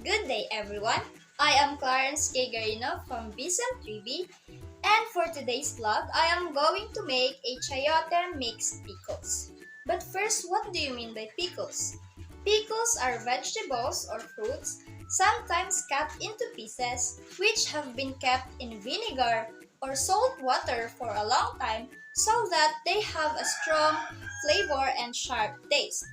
Good day, everyone. I am Clarence K. Garino from BSM 3B, and for today's vlog, I am going to make a chayote mixed pickles. But first, what do you mean by pickles? Pickles are vegetables or fruits, sometimes cut into pieces, which have been kept in vinegar or salt water for a long time so that they have a strong flavor and sharp taste.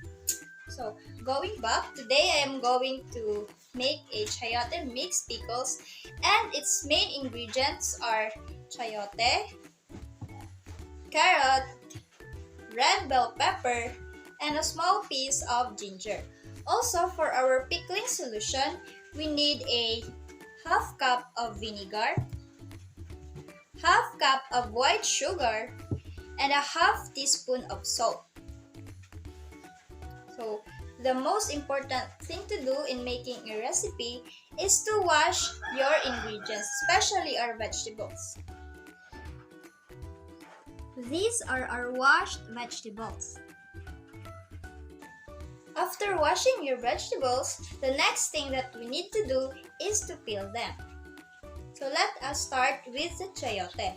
So, going back, today I am going to make a chayote mixed pickles, and its main ingredients are chayote, carrot, red bell pepper, and a small piece of ginger. Also, for our pickling solution, we need a half cup of vinegar, half cup of white sugar, and a half teaspoon of salt. So, the most important thing to do in making a recipe is to wash your ingredients, especially our vegetables. These are our washed vegetables. After washing your vegetables, the next thing that we need to do is to peel them. So let us start with the chayote.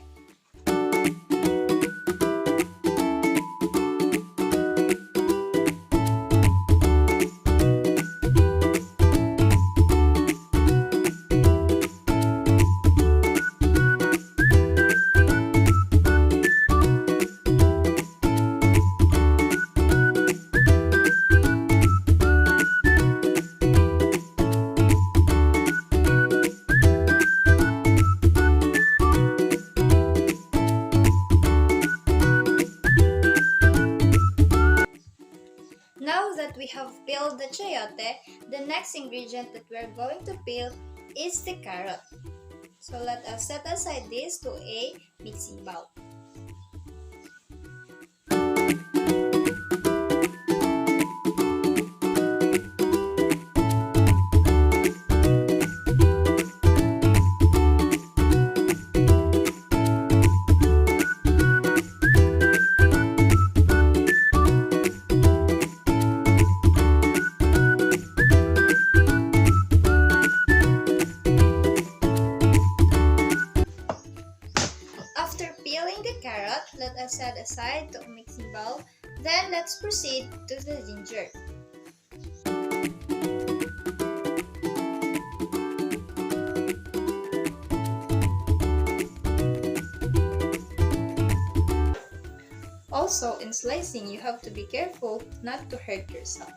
Now that we have peeled the chayote, the next ingredient that we are going to peel is the carrot. So let us set aside this to a mixing bowl. After peeling the carrot, let us set aside to a mixing bowl. Then let's proceed to the ginger. Also, in slicing, you have to be careful not to hurt yourself.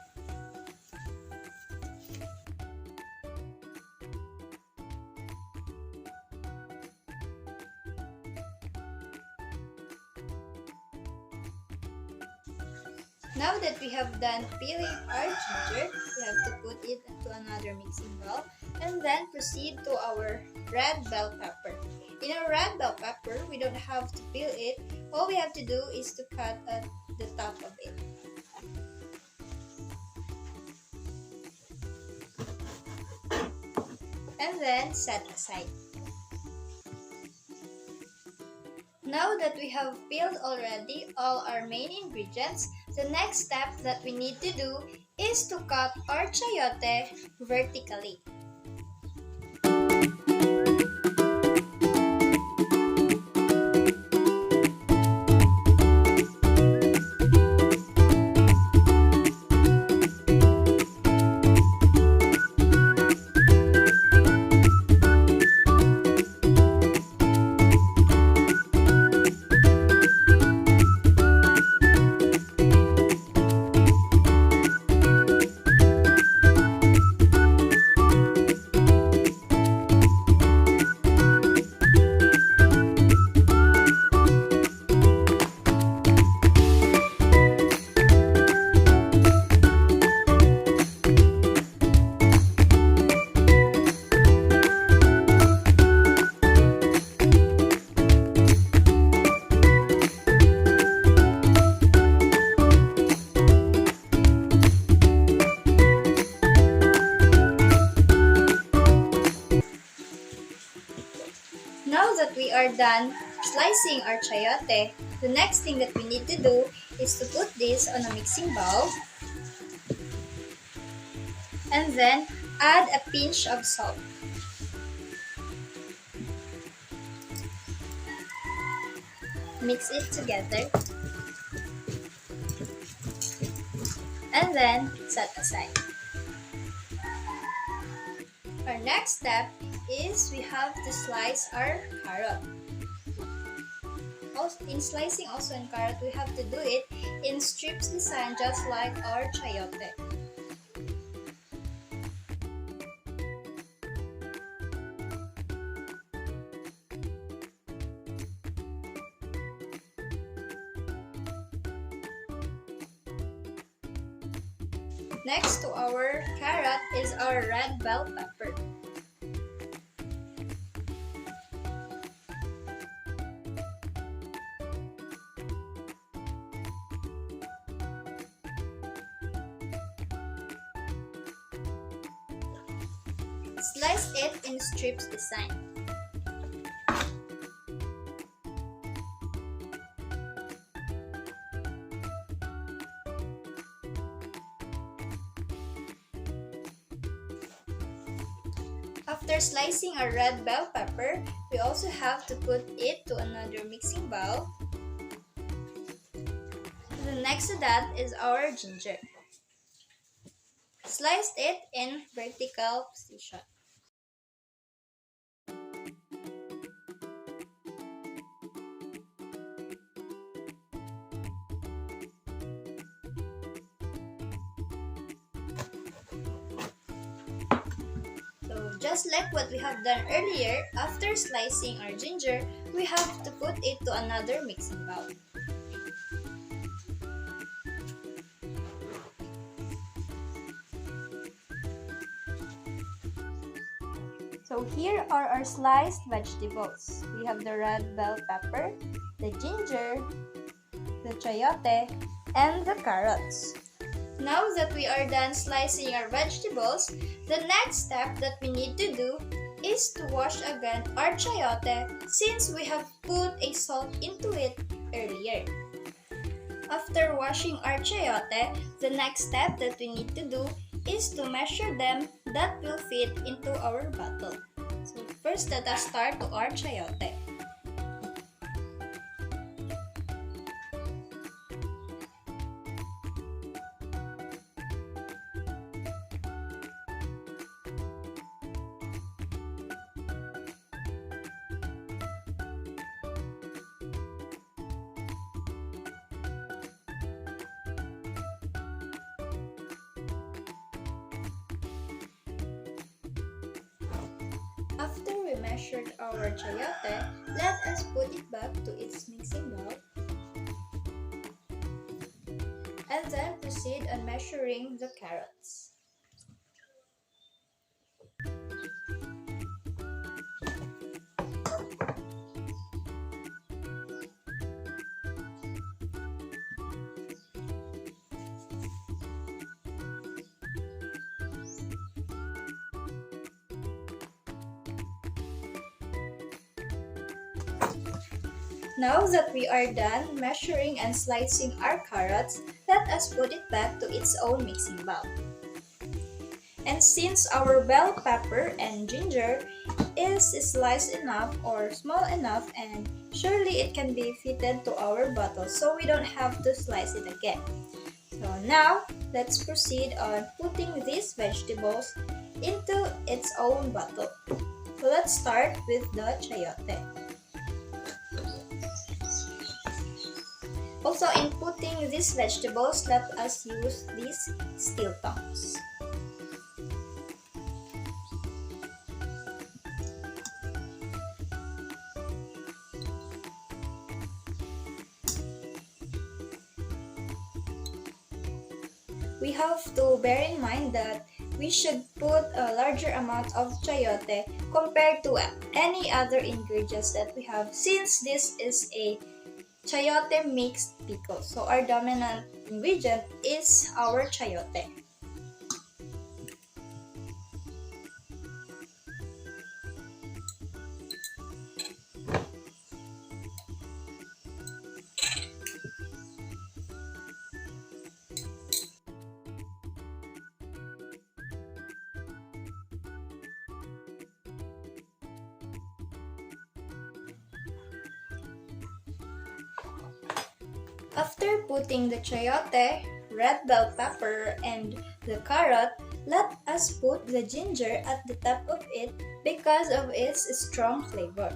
Now that we have done peeling our ginger, we have to put it into another mixing bowl and then proceed to our red bell pepper. In our red bell pepper, we don't have to peel it. All we have to do is to cut at the top of it. And then set aside. Now that we have peeled already all our main ingredients, the next step that we need to do is to cut our chayote vertically. Now that we are done slicing our chayote, the next thing that we need to do is to put this on a mixing bowl and then Add a pinch of salt. Mix it together. And then set aside. Our next step is we have to slice our carrot. Also, in slicing in carrot, we have to do it in strips design just like our chayote. Next to our carrot is our red bell pepper. Slice it in strips design. After slicing our red bell pepper, we also have to put it to another mixing bowl. The next to that is our ginger. Slice it in vertical position. So just like what we have done earlier, after slicing our ginger, we have to put it to another mixing bowl. So here are our sliced vegetables. We have the red bell pepper, the ginger, the chayote, and the carrots. Now that we are done slicing our vegetables, the next step that we need to do is to wash again our chayote since we have put a salt into it earlier. After washing our chayote, the next step that we need to do is to measure them that will fit into our bottle. So first let us start to our chayote. After we measured our chayote, let us put it back to its mixing bowl. And then proceed on measuring the carrots. Now that we are done measuring and slicing our carrots, let us put it back to its own mixing bowl. And since our bell pepper and ginger is sliced enough or small enough, and surely it can be fitted to our bottle, so we don't have to slice it again. So now, let's proceed on putting these vegetables into its own bottle. So let's start with the chayote. Also, in putting these vegetables, let us use these steel tongs. We have to bear in mind that we should put a larger amount of chayote compared to any other ingredients that we have, since this is a chayote mixed pickle. So our dominant ingredient is our chayote. After putting the chayote, red bell pepper, and the carrot, let us put the ginger at the top of it because of its strong flavor.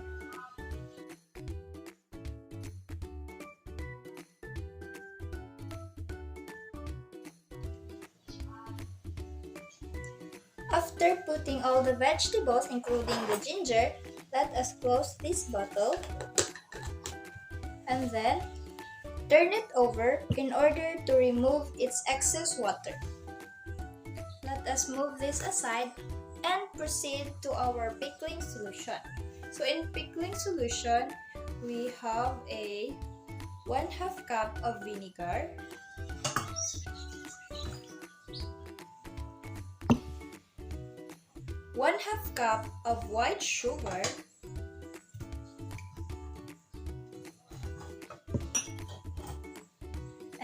After putting all the vegetables including the ginger, let us close this bottle and then turn it over in order to remove its excess water. Let us move this aside and proceed to our pickling solution. So in pickling solution, we have a 1/2 cup of vinegar, 1/2 cup of white sugar,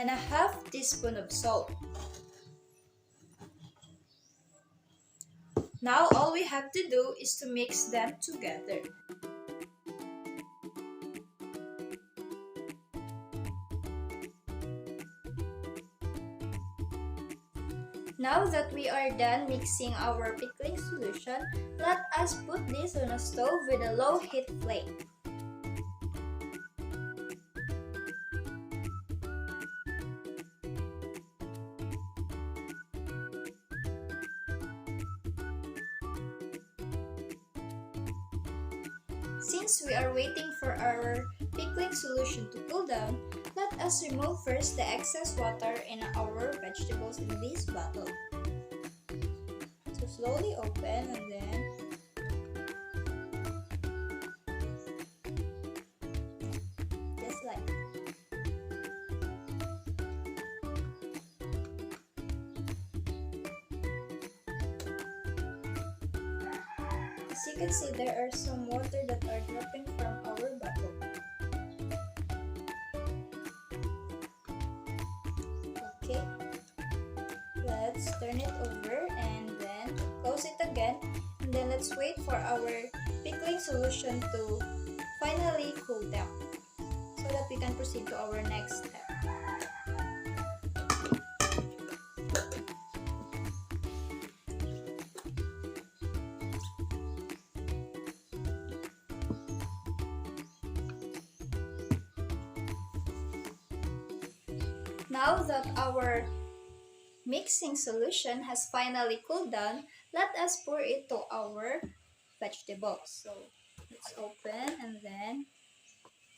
and a 1/2 teaspoon of salt. Now all we have to do is to mix them together. Now that we are done mixing our pickling solution, let us put this on a stove with a low heat flame. Since we are waiting for our pickling solution to cool down, let us remove first the excess water in our vegetables in this bottle. So slowly open and then just like that. As you can see, there are some water that are dropping from our bottle. Okay, let's turn it over and then close it again, and then let's wait for our pickling solution to finally cool down so that we can proceed to our next step. Now that our mixing solution has finally cooled down, let us pour it to our vegetables. So let's open and then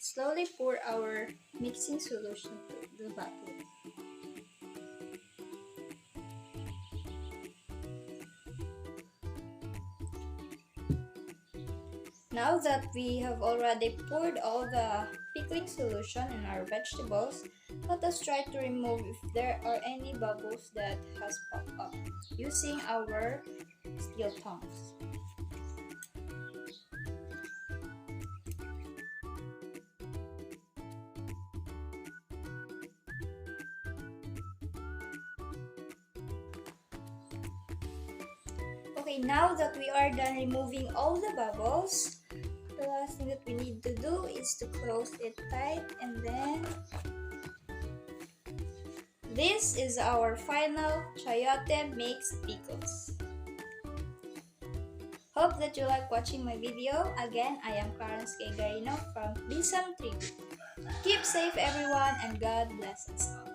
slowly pour our mixing solution to the bottle. Now that we have already poured all the pickling solution in our vegetables, let us try to remove if there are any bubbles that has popped up using our steel tongs. Okay, now that we are done removing all the bubbles, the last thing that we need to do is to close it tight, and then this is our final chayote mixed pickles. Hope that you like watching my video. Again, I am Clarence K. Garino from Bisam Tribu. Keep safe everyone and God bless us all.